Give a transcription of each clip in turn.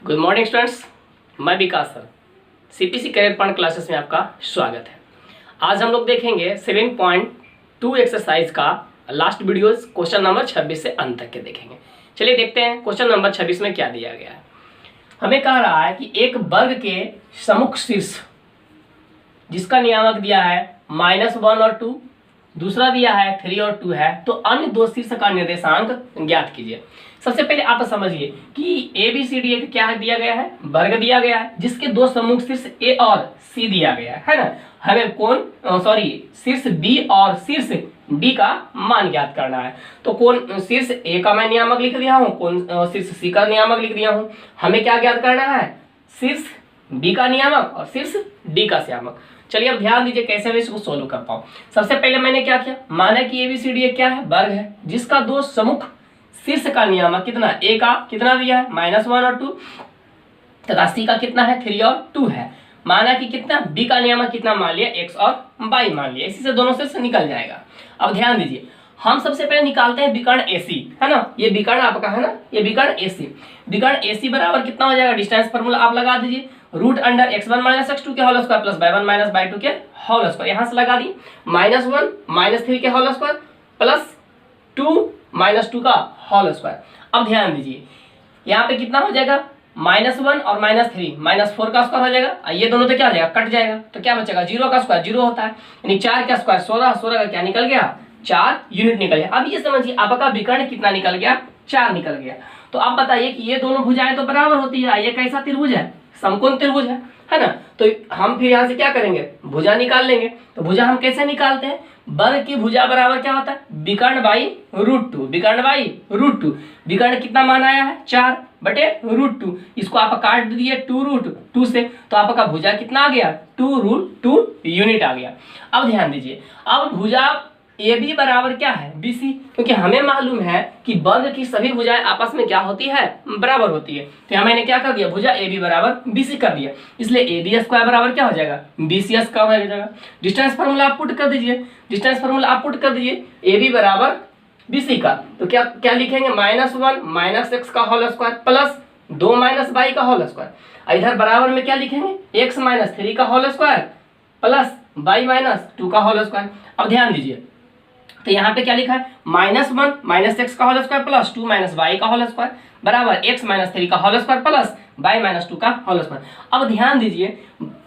Good morning students, मैं Vikas sir CPC career point classes में आपका स्वागत है। आज हम लोग देखेंगे 7.2 एक्सरसाइज का लास्ट वीडियोस क्वेश्चन नंबर 26 से अंत तक के देखेंगे। चलिए देखते हैं क्वेश्चन नंबर 26 में क्या दिया गया है। हमें कह रहा है कि एक वर्ग के सम्मुख शीर्ष जिसका नियामक दिया है -1 और 2, दूसरा दिया है 3 और 2 है, तो अन्य दो शीर्ष का निर्देशांक ज्ञात कीजिए। सबसे पहले आप समझिए कि ABCD एक क्या दिया गया है, वर्ग दिया गया है जिसके दो सम्मुख शीर्ष A और C दिया गया है ना। हमें शीर्ष B और शीर्ष D का मान ज्ञात करना है। तो कौन शीर्ष A का मैं नियामक लिख दिया हूँ, कौन शीर्ष C का नियामक लिख दिया हूँ। हमें क्या ज्ञात करना है, शीर्ष B का नियामक और शीर्ष D का नियामक। चलिए अब ध्यान दीजिए कैसे मैं इसको सोल्व करता हूँ। सबसे पहले मैंने क्या किया, माना कि ABCD एक क्या है, वर्ग है जिसका दो सम्मुख शीर्ष का नियामक कितना, A का कितना दिया है -1 और 2 तथा C का कितना है 3 और 2 है। माना कि कितना B का नियामक कितना मान लिया, x और y मान लिया, इसी से दोनों से निकल जाएगा। अब ध्यान दीजिए, हम सबसे पहले निकालते हैं विकर्ण AC है ना। ये विकर्ण आपका है ना, ये विकर्ण AC। विकर्ण AC बराबर कितना हो जाएगा, डिस्टेंस फार्मूला आप लगा दीजिए, √x1 - x2 के whole square plus y1 - y2 के होल स्क्वायर। यहाँ से लगा दी -1 - 3 के होल स्क्वायर प्लस 2 - 2 का होल स्क्वायर। अब ध्यान दीजिए यहाँ पे कितना हो जाएगा, -1 और -3 -4 का स्क्वायर हो जाएगा। ये दोनों तो क्या हो जाएगा, कट जाएगा, तो क्या बचेगा, 0 का स्क्वायर 0 होता है, यानी 4 का स्क्वायर 16, 16 का क्या निकल गया, 4 यूनिट निकल गया। अब ये समझिए आपका विकर्ण कितना निकल गया, 4 निकल गया। तो अब बताइए कि ये दोनों भुजाएं तो बराबर होती है, ये कैसा त्रिभुज है, समकोण त्रिभुज है ना। तो हम फिर यहाँ से क्या करेंगे, भुजा निकाल लेंगे। तो भुजा हम कैसे निकालते हैं, वर्ग की भुजा बराबर क्या होता है, विकर्ण बाई √2, विकर्ण बाई √2। विकर्ण कितना मान आया है, 4 बटे √2, इसको आप काट दिए 2√2 से, तो आपका भुजा कितना आ गया, 2√2 यूनिट आ गया। अब ध्यान दीजिए, अब भुजा AB बराबर क्या है, BC, क्योंकि हमें मालूम है कि वर्ग की सभी भुजाएं आपस में क्या होती है, बराबर होती है। तो यहाँ मैंने क्या कर दिया, भुजा AB बराबर BC कर दिया, इसलिए AB स्क्वायर बराबर क्या हो जाएगा, BC स्क्वायर हो जाएगा। डिस्टेंस फार्मूला आप पुट कर दीजिए, डिस्टेंस फार्मूला आप पुट कर दीजिए, AB बराबर BC का, तो क्या क्या लिखेंगे, -1 - x का होल स्क्वायर प्लस 2 - y का होल स्क्वायर। इधर बराबर में क्या लिखेंगे, x - 3 का होल स्क्वायर प्लस y - 2 का होल स्क्वायर। अब ध्यान दीजिए, तो यहाँ पे क्या लिखा है, -1 - x का होल स्क्वायर प्लस 2 - y का होल स्क्वायर बराबर x - 3 का होल स्क्वायर प्लस y - 2 का होल स्क्वायर। अब ध्यान दीजिए,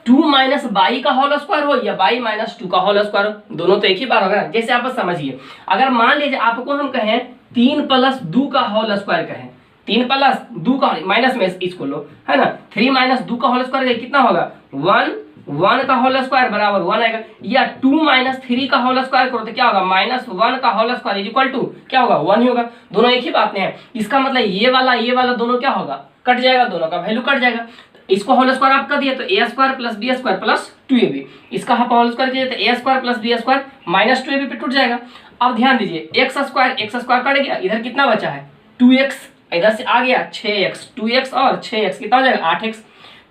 2 - y का होल स्क्वायर हो या y - 2 का होल स्क्वायर हो, दोनों तो एक ही बार होगा ना। जैसे आप समझिए, अगर मान लीजिए आपको हम कहें 3 + 2 का होल स्क्वायर कहें, 3 + 2 का माइनस में इसको लो है ना, 3 - 2 का होल स्क्वायर कितना होगा, 1 का होल स्क्वायर बराबर 1 आएगा, या 2 - 3 का होल स्क्वायर करो तो क्या होगा, -1 का whole square is equal to क्या होगा, 1 ही होगा। दोनों एक ही बात है, इसका मतलब ये वाला दोनों क्या होगा, कट जाएगा, दोनों का वैल्यू कट जाएगा। इसको होल स्क्वायर आप कर दिए तो a² + b² प्लस 2ab, इसका आप होल स्क्वायर कीजिए तो a² + b² माइनस 2ab पे टूट जाएगा। अब ध्यान दीजिए, x² कट गया, इधर कितना बचा है 2x, इधर से आ गया 6x, 2x और 6x कितना हो जाएगा 8x।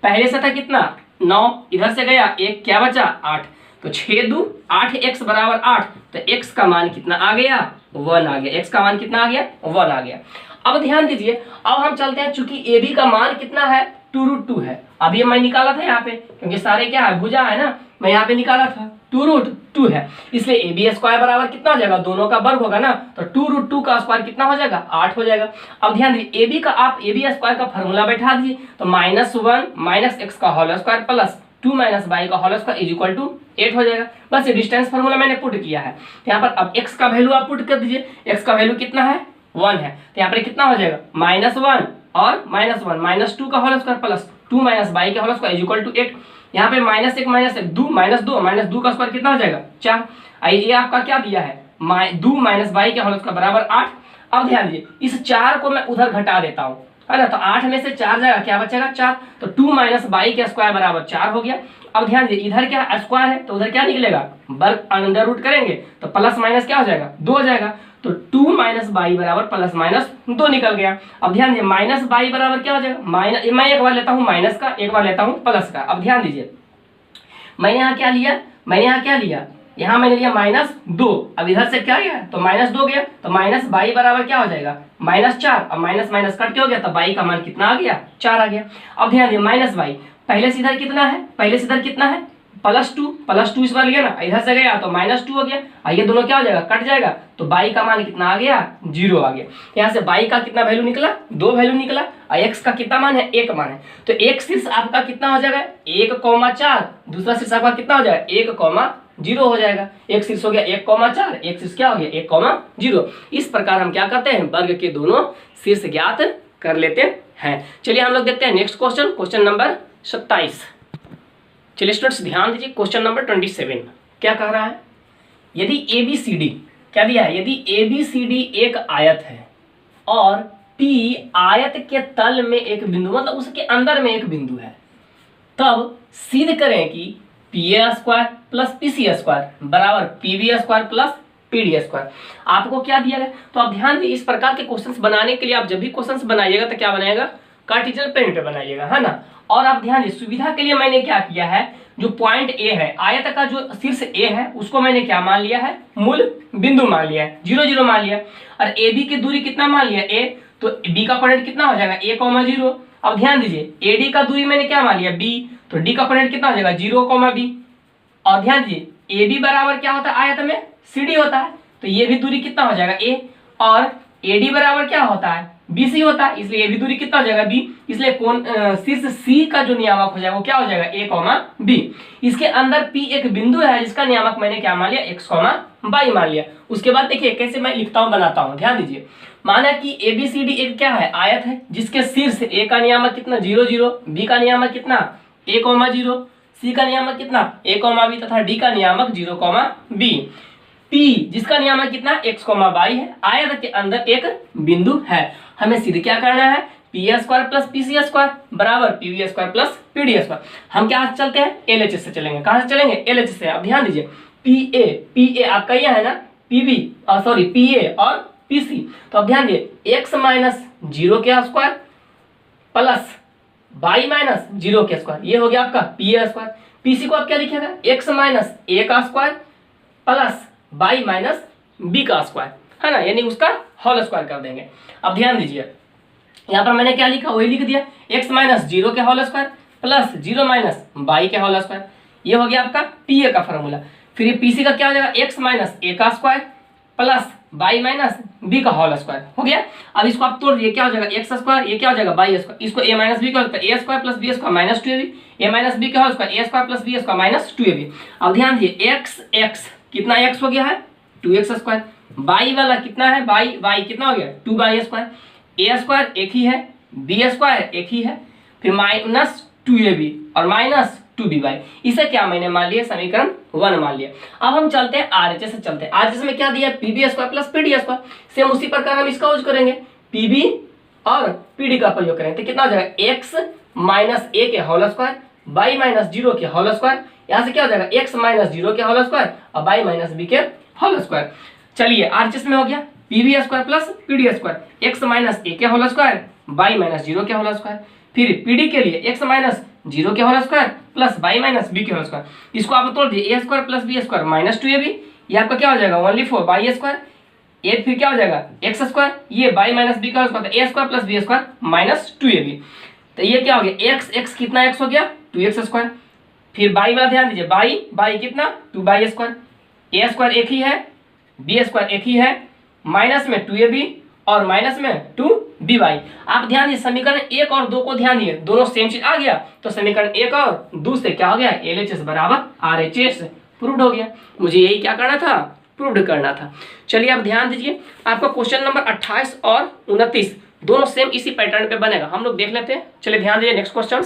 पहले से था कितना 9, इधर से गया 1, क्या बचा 8, तो 6 2 8x बराबर 8, तो x का मान कितना आ गया 1 आ गया, x का मान कितना आ गया 1 आ गया। अब ध्यान दीजिए, अब हम चलते हैं, चूंकि AB का मान कितना है 2√2 है। अभी मैं निकाला था यहाँ पे, क्योंकि सारे क्या है भुजा है ना, मैं यहाँ पे निकाला था 2√2 है, इसलिए AB स्क्वायर बराबर कितना हो जाएगा, दोनों का वर्ग होगा ना, तो 2√2 का स्क्वायर कितना हो जाएगा 8 हो जाएगा। अब ध्यान दीजिए, AB का आप AB स्क्वायर का फॉर्मूला बैठा दीजिए, तो -1 - x का होल स्क्वायर प्लस 2 - y का whole square is equal to 8 हो जाएगा। बस ये डिस्टेंस फार्मूला मैंने पुट किया है। यहाँ पर अब x का वैल्यू आप पुट कर दीजिए, x का वैल्यू कितना है 1 है, तो यहाँ पर कितना हो जाएगा -1 और -1 - 2 का होल स्क्वायर प्लस 2 - y का whole square is equal to 8। यहाँ पे -1 - 2 का स्क्वायर कितना हो जाएगा 4। ये आपका क्या दिया है 2 - y के होल स्क्वायर बराबर 8। अब ध्यान दीजिए, इस 4 को मैं उधर घटा देता हूँ है ना, तो 8 में से 4 जाएगा, क्या बचेगा 4, तो 2 - y के स्क्वायर बराबर 4 हो गया। अब ध्यान दीजिए, इधर क्या स्क्वायर है तो उधर क्या निकलेगा, वर्ग अंडर रूट करेंगे तो प्लस माइनस क्या हो जाएगा 2 हो जाएगा, तो 2 - y बराबर +-2 निकल गया। अब ध्यान दीजिए, -y बराबर क्या हो जाएगा, मैं एक बार लेता हूँ माइनस का, एक बार लेता हूँ प्लस का। अब ध्यान दीजिए, मैंने यहाँ क्या लिया, यहाँ मैंने लिया -2, अब इधर से क्या गया तो -2 गया, तो माइनस बाई बराबर क्या हो जाएगा -4, अब माइनस माइनस कट के हो गया, तो बाई का मान कितना आ गया 4 आ गया। अब ध्यान दिए माइनस बाई पहले से इधर कितना है, पहले से इधर कितना है +2 इस बार लिया ना, इधर से गया तो -2 हो गया, और ये दोनों क्या हो जाएगा कट जाएगा, तो बाई का मान कितना आ गया 0 आ गया। यहाँ से बाई का कितना वैल्यू निकला 2 वैल्यू निकला, और x का कितना मान है 1 मान है, तो एक शीर्ष आपका कितना हो जाएगा 1,4, दूसरा शीर्ष आपका कितना हो जाएगा 1,0 हो जाएगा। एक शीर्ष हो गया 1,4, एक शीर्ष क्या हो गया 1,0। इस प्रकार हम क्या करते हैं वर्ग के दोनों शीर्ष ज्ञात कर लेते हैं। चलिए हम लोग देखते हैं नेक्स्ट क्वेश्चन नंबर 27। चलिए स्टूडेंट्स ध्यान दीजिए, क्वेश्चन नंबर 27 क्या कह रहा है, यदि ABCD क्या दिया है, यदि ABCD एक आयत है और P आयत के तल में एक बिंदु मतलब उसके अंदर में एक बिंदु है, तब सिद्ध करें कि PA² + PC² बराबर PB² + PD²। आपको क्या दिया गया, तो आप ध्यान दीजिए, इस प्रकार के क्वेश्चंस बनाने के लिए आप जब भी क्वेश्चंस बनाइएगा तो क्या बनाएगा कार्टेशियन प्लेन पे बनाइएगा, है ना। और आप ध्यान दीजिए सुविधा के लिए मैंने क्या किया है, जो पॉइंट A है आयत का जो शीर्ष A है उसको मैंने क्या मान लिया है मूल बिंदु मान लिया है, 0 0 मान लिया, और AB की दूरी कितना मान लिया A, तो B का कोऑर्डिनेट कितना हो जाएगा A,0। अब ध्यान दीजिए AD का दूरी मैंने क्या मान लिया B, तो D का कोऑर्डिनेट कितना हो जाएगा 0,B, और ध्यान दीजिए AB बराबर क्या होता है आयत में CD होता है, तो ये भी दूरी कितना हो जाएगा A, और AD बराबर क्या होता है BC होता है, इसलिए ये भी दूरी कितना हो जाएगा B, इसलिए कौन शीर्ष C का जो नियामक हो जाएगा वो क्या हो जाएगा A,B। इसके अंदर P एक बिंदु है जिसका नियामक मैंने क्या मान लिया x, y मान लिया। उसके बाद देखिए कैसे मैं लिखता हूँ बनाता हूँ, ध्यान दीजिए, माना कि ABCD एक क्या है आयत है जिसके शीर्ष A का नियामक कितना 0 0, B का नियामक कितना A,0, C का नियामक कितना A,B तथा D का नियामक 0,B। P जिसका नियामक कितना x, y है, आयत के अंदर एक बिंदु है। हमें सिद्ध क्या करना है PA² + PC² बराबर PB² + PD²। हम क्या से चलते हैं LHS से चलेंगे, कहाँ से चलेंगे LHS से। अब ध्यान दीजिए PA आपका यह है ना PA और PC, तो अब ध्यान दिए x - 0 के स्क्वायर प्लस y - 0 के स्क्वायर, ये हो गया आपका PA²। PC को आप क्या लिखेगा x - A का स्क्वायर प्लस y - B का स्क्वायर, है ना, यानी उसका होल स्क्वायर कर देंगे। अब ध्यान दीजिए यहाँ पर मैंने क्या लिखा वही लिख दिया, x - 0 के होल स्क्वायर प्लस 0 - y के होल स्क्वायर, ये हो गया आपका PA का फॉर्मूला। फिर ये PC का क्या हो जाएगा x - A का स्क्वायर प्लस y - B का होल स्क्वायर हो गया। अब इसको आप तोड़ दिए क्या हो जाएगा x², ये क्या हो जाएगा y², इसको A - B का whole square A² + B² - 2AB, A - B का whole square A² + B² - 2AB। अब ध्यान दिए x कितना x हो गया है 2x², y वाला कितना है y कितना हो गया 2y², A² एक ही है, B² एक ही है, फिर -2AB और -2BY, इसे क्या मैंने मान लिया समीकरण 1 मान लिया। अब हम चलते हैं RHS से चलते हैं। RHS में क्या दिया PB² + PD², सेम उसी प्रकार हम इसका यूज करेंगे, PB और PD का प्रयोग करेंगे, तो कितना हो जाएगा x - A के होल स्क्वायर y - 0 के होल स्क्वायर, यहाँ से क्या हो जाएगा x - 0 के होल स्क्वायर और y - B के होल स्क्वायर। चलिए RHS में हो गया PB² + PD², x - A के होल स्क्वायर y - 0 के होल स्क्वायर, फिर PD के लिए x - 0 के whole square plus y - B के होल स्क्वायर, इसको आप तोड़ दिए A² + B² - 2AB, ये आपका क्या हो जाएगा ओनली 4y², ये फिर क्या हो जाएगा x², ये y - B का whole square A² + B² - 2AB, तो ये क्या हो गया x कितना x हो गया 2x², फिर y वाला ध्यान दीजिए y कितना 2y², A² एक ही है, B² एक ही है, माइनस में 2AB और माइनस में 2BY। आप ध्यान दीजिए समीकरण 1 और 2 को ध्यान दिए, दोनों सेम चीज आ गया, तो समीकरण 1 और 2 से क्या हो गया LHS बराबर RHS प्रूव्ड हो गया। मुझे यही क्या करना था प्रूव्ड करना था। चलिए आप ध्यान दीजिए, आपका क्वेश्चन नंबर 28 और 29 दोनों सेम इसी पैटर्न पे बनेगा, हम लोग देख लेते हैं। चलिए ध्यान दीजिए नेक्स्ट क्वेश्चन,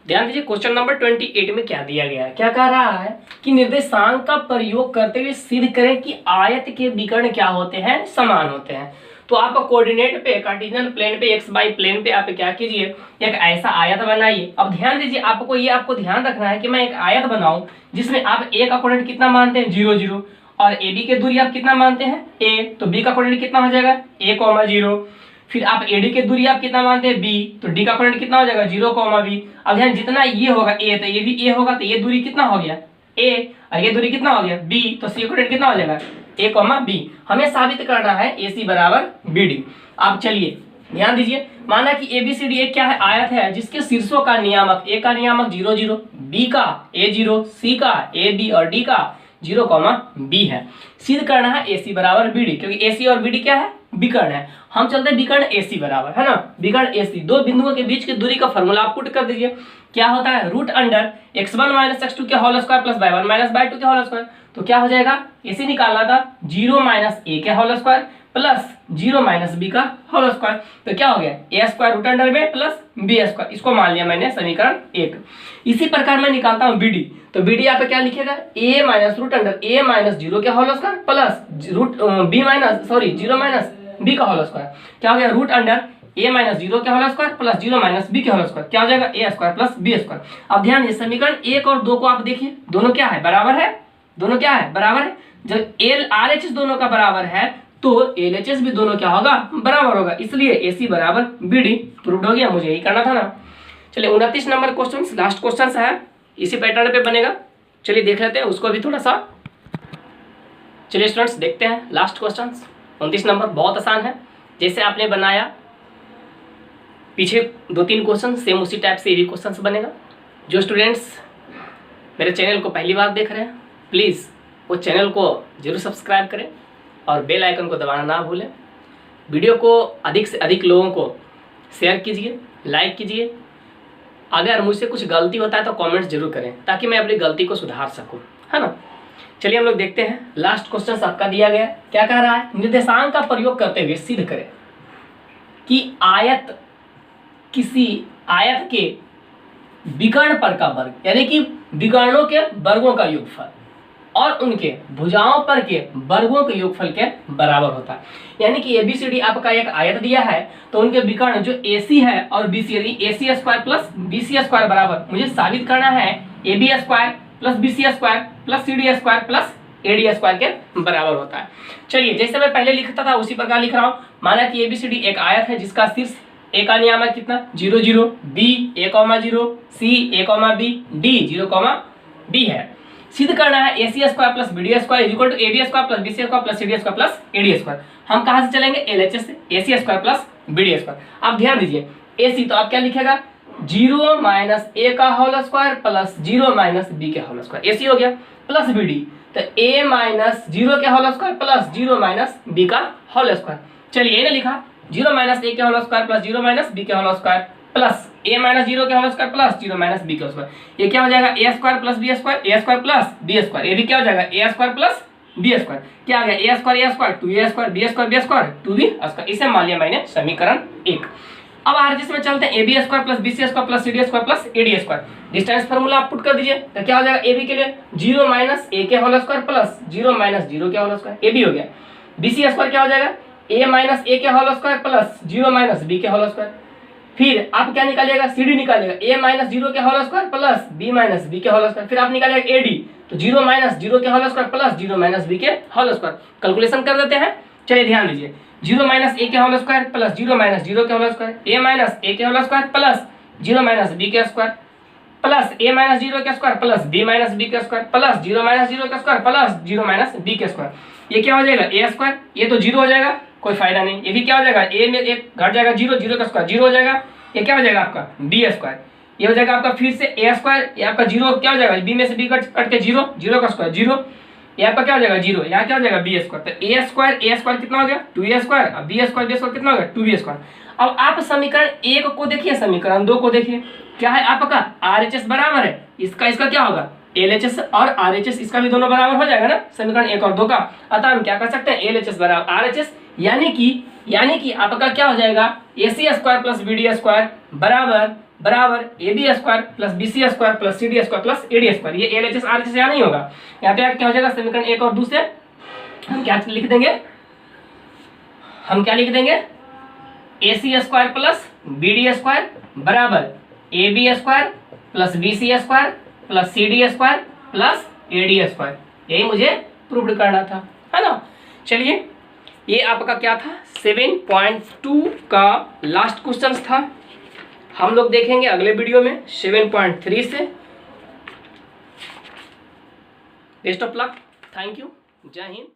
ध्यान दीजिए क्वेश्चन नंबर 28 में क्या दिया गया है, क्या कह रहा है कि निर्देशांक का प्रयोग करते हुए सिद्ध करें कि आयत के विकर्ण क्या होते हैं समान होते हैं। तो आप कोऑर्डिनेट पे कार्टेशियन प्लेन पे XY प्लेन पे आप क्या कीजिए एक ऐसा आयत बनाइए। अब ध्यान दीजिए आपको ध्यान रखना है कि मैं एक आयत बनाऊं जिसमें आप A का कोऑर्डिनेट कितना मानते हैं 0 0 और AB की दूरी आप कितना मानते हैं A, तो B का कोऑर्डिनेट कितना हो जाएगा A,0, फिर आप AD की दूरी आप कितना मानते हैं B, तो D का कोऑर्डिनेट कितना हो जाएगा 0, B। अब ध्यान जितना ये होगा A तो ये भी A होगा, तो ये दूरी कितना हो गया ए और ये दूरी कितना हो गया बी, तो सी कोऑर्डिनेट कितना हो जाएगा ए कॉमा बी। हमें साबित करना है ए सी बराबर बी डी। अब चलिए ध्यान दीजिए, माना कि ए बी सी डी एक क्या है आयत है जिसके शीर्षों का नियामक ए का नियामक 0 0, बी का ए 0, सी का ए बी और डी का 0 बी है। सिद्ध करना है ए सी बराबर बी डी, क्योंकि ए सी और बी डी क्या है विकर्ण है। हम चलते हैं विकर्ण ए सी बराबर है ना, विकर्ण ए सी दो बिंदुओं के बीच की दूरी का फॉर्मूला आप पुट कर दीजिए। क्या होता है root under x1 minus x2 के whole square plus y1 minus y2 के होल स्क्वायर। तो क्या हो जाएगा ए सी निकालना था 0 माइनस ए के whole square plus 0 minus B का होल स्क्वायर। तो क्या हो गया ए स्क्वायर रूट अंडर में प्लस बी स्क्वायर, इसको मान लिया मैंने समीकरण 1। इसी प्रकार मैं निकालता हूँ बी डी। तो बी डी यहाँ पे क्या लिखेगा A minus root under A minus 0 के whole square plus root B minus 0 minus B का होल स्क्वायर। क्या हो गया रूट अंडर ए माइनस 0 के whole square plus 0 minus B के होल स्क्वायर। क्या हो जाएगा A square plus B square. अब ध्यान दीजिए समीकरण 1 और 2 को आप देखिए, दोनों क्या है बराबर है, दोनों क्या है बराबर है। जब एल आर एच एस दोनों का बराबर है तो एल एच एस भी दोनों क्या होगा बराबर होगा, इसलिए ए सी बराबर बी डी प्रूव्ड हो गया। मुझे यही करना था ना। चलिए 29 नंबर क्वेश्चन लास्ट क्वेश्चन है, इसी पैटर्न पे बनेगा। चलिए देख लेते हैं उसको भी थोड़ा सा। चलिए स्टूडेंट्स देखते हैं लास्ट क्वेश्चन 29 नंबर, बहुत आसान है। जैसे आपने बनाया पीछे 2-3 क्वेश्चन सेम उसी टाइप से ये भी क्वेश्चन बनेगा। जो स्टूडेंट्स मेरे चैनल को पहली बार देख रहे हैं प्लीज़ वो चैनल को जरूर सब्सक्राइब करें और बेल आइकन को दबाना ना भूलें। वीडियो को अधिक से अधिक लोगों को शेयर कीजिए, लाइक कीजिए। अगर मुझसे कुछ गलती होता है तो कमेंट्स जरूर करें ताकि मैं अपनी गलती को सुधार सकूं, है ना। चलिए हम लोग देखते हैं लास्ट क्वेश्चन आपका दिया गया क्या कह रहा है। निर्देशांक का प्रयोग करते हुए सिद्ध करें कि आयत किसी आयत के विकर्ण पर का वर्ग, यानी कि विकर्णों के वर्गों का योगफल और उनके भुजाओं पर के वर्गों के योगफल के बराबर होता है। यानी कि एबीसीडी आपका एक आयत दिया है तो उनके विकर्ण जो एसी है और बीसी, यानी AC square plus BC square बराबर, मुझे साबित करना है AB square plus BC square plus CD square plus AD square के बराबर होता है। चलिए जैसे मैं पहले लिखता था उसी प्रकार लिख रहा हूँ। माना कि एबीसीडी एक आयत है जिसका शीर्ष ए का नियामक कितना 0 0, B A comma 0, C A comma B, D 0 comma B है। सिद्ध करना है A C square plus B D square is equal to A B square plus B C square plus C D square plus A D square. हम कहाँ से चलेंगे L H S से, A C square plus B D square. अब ध्यान दीजिए ए सी तो आप क्या लिखेगा 0 माइनस ए का whole square plus 0 minus B के होल स्क्वायर, ए सी हो गया प्लस बी डी तो ए माइनस 0 के whole square plus 0 minus B का होल स्क्वायर। चलिए ये लिखा 0 माइनस ए के whole square plus 0 minus B के whole square plus A minus 0 के whole square plus 0 minus B के होल स्क्वायर। ये क्या हो जाएगा A square plus B square, A square plus B square. ये भी क्या हो जाएगा A square plus B square. क्या आ गया A square 2 A square B square 2 B square. इसे मान लिया मैंने समीकरण 1। अब आरएचएस में चलते हैं A B square plus B C square plus C D square plus A D square. Distance formula आप पुट कर दीजिए तो क्या हो जाएगा ए बी के लिए 0 माइनस ए के होल स्क्वायर प्लस 0 माइनस 0 के होल स्क्वायर, ए बी हो गया। बी सी स्क्वायर क्या हो जाएगा ए माइनस ए के whole square plus 0 minus B के होल स्क्वायर। फिर आप क्या निकालिएगा सी डी निकालिएगा ए माइनस 0 के whole square plus B minus B के होल स्क्वायर। फिर आप निकालिएगा ए डी तो 0 माइनस 0 के whole square plus 0 minus B के होल स्क्वायर। कैलकुलेशन कर देते हैं। चलिए ध्यान दीजिए 0 माइनस ए के होल स्क्वायर प्लस 0 माइनस 0 के whole square, A minus A के whole square plus 0 minus B के स्क्वायर प्लस ए माइनस 0 के square plus B minus B के स्क्वायर प्लस 0 माइनस 0 के स्क्वायर प्लस 0 माइनस बी के square. ये क्या हो जाएगा ए स्क्वायर, ये तो 0 हो जाएगा कोई फायदा नहीं। ये भी क्या हो जाएगा ए में एक घट जाएगा 0, 0 का स्क्वायर 0 हो जाएगा। ये क्या हो जाएगा आपका बी स्क्वायर, ये हो जाएगा आपका फिर से ए स्क्वायर, ये आपका 0 क्या हो जाएगा बी में से बी कट के 0, 0 का स्क्वायर 0, ये आपका क्या हो जाएगा 0, यहाँ क्या हो जाएगा बी स्क्वायर। तो ए स्क्वायर कितना हो गया 2a स्क्वायर, अब बी स्क्वायर कितना हो गया 2b स्क्वायर। अब आप समीकरण 1 को देखिए, समीकरण 2 को देखिए, क्या है आपका RHS बराबर है इसका क्या होगा LHS और RHS, इसका भी दोनों बराबर हो जाएगा ना समीकरण 1 और 2 का। अतः हम क्या कर सकते हैं LHS बराबर RHS, यानी कि आपका क्या हो जाएगा AC square plus BD square बराबर AB square plus BC square plus CD square plus AD square. ये LHS RHS यहाँ नहीं होगा, यहाँ पे क्या हो जाएगा समीकरण 1 और 2 से हम क्या लिख देंगे, AC square plus BD square बराबर AB square plus BC square plus CD square plus AD square. यही मुझे प्रूव करना था, है ना। चलिए ये आपका क्या था 7.2 का लास्ट क्वेश्चन था। हम लोग देखेंगे अगले वीडियो में 7.3 से। Best of luck, thank you, जय हिंद।